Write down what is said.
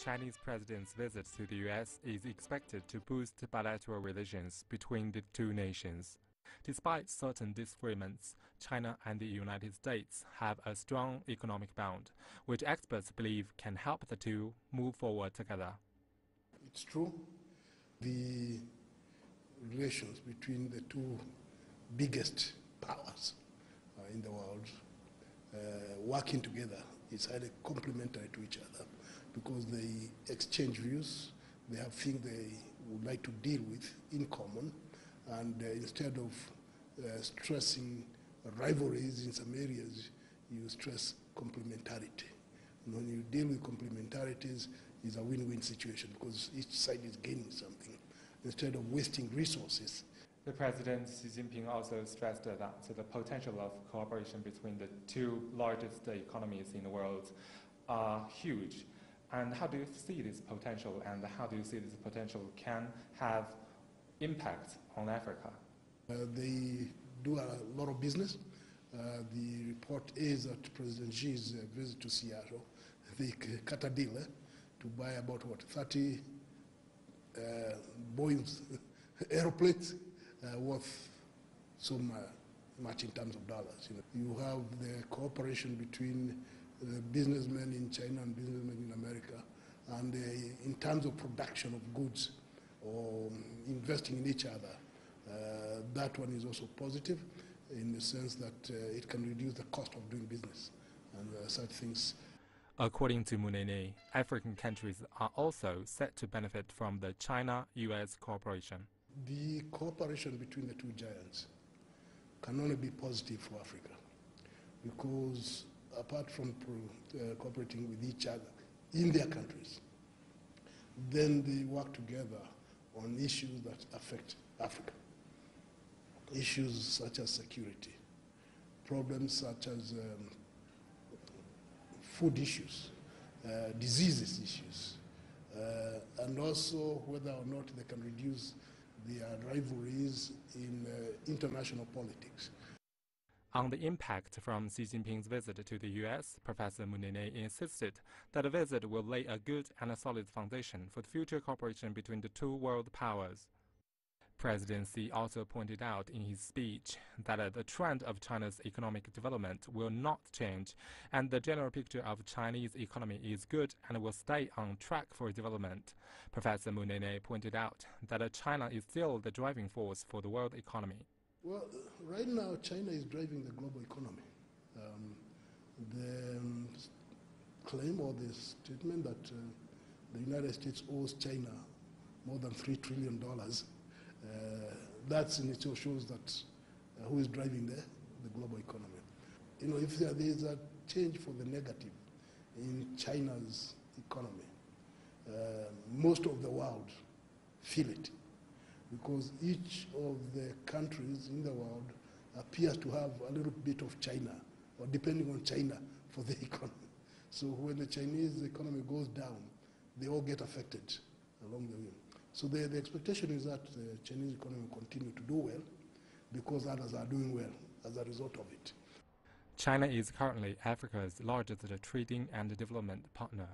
Chinese president's visit to the U.S. is expected to boost bilateral relations between the two nations. Despite certain disagreements, China and the United States have a strong economic bond, which experts believe can help the two move forward together. It's true. The relations between the two biggest powers in the world working together is highly complementary to each other because they exchange views, they have things they would like to deal with in common, and instead of stressing rivalries in some areas, you stress complementarity. And when you deal with complementarities, it's a win-win situation because each side is gaining something instead of wasting resources. The President Xi Jinping also stressed that the potential of cooperation between the two largest economies in the world are huge. And how do you see this potential, and how do you see this potential can have impact on Africa? They do a lot of business. The report is that President Xi's visit to Seattle, they cut a deal to buy about 30 Boeing airplanes worth so much in terms of dollars. You have the cooperation between the businessmen in China and businessmen in America, and in terms of production of goods or investing in each other, that one is also positive in the sense that it can reduce the cost of doing business and such things. According to Munene, African countries are also set to benefit from the China-US cooperation. The cooperation between the two giants can only be positive for Africa because apart from cooperating with each other in their countries, then they work together on issues that affect Africa. Issues such as security, problems such as food issues, diseases issues, and also whether or not they can reduce their rivalries in international politics. On the impact from Xi Jinping's visit to the U.S., Professor Munene insisted that the visit will lay a good and a solid foundation for the future cooperation between the two world powers. President Xi also pointed out in his speech that the trend of China's economic development will not change, and the general picture of Chinese economy is good and will stay on track for development. Professor Munene pointed out that China is still the driving force for the world economy. Well, right now China is driving the global economy. The claim or the statement that the United States owes China more than $3 trillion, that in itself shows that who is driving the global economy. If there is a change for the negative in China's economy, most of the world feel it because each of the countries in the world appears to have a little bit of China or depending on China for the economy. So when the Chinese economy goes down, they all get affected along the way. So the expectation is that the Chinese economy will continue to do well because others are doing well as a result of it. China is currently Africa's largest trading and development partner.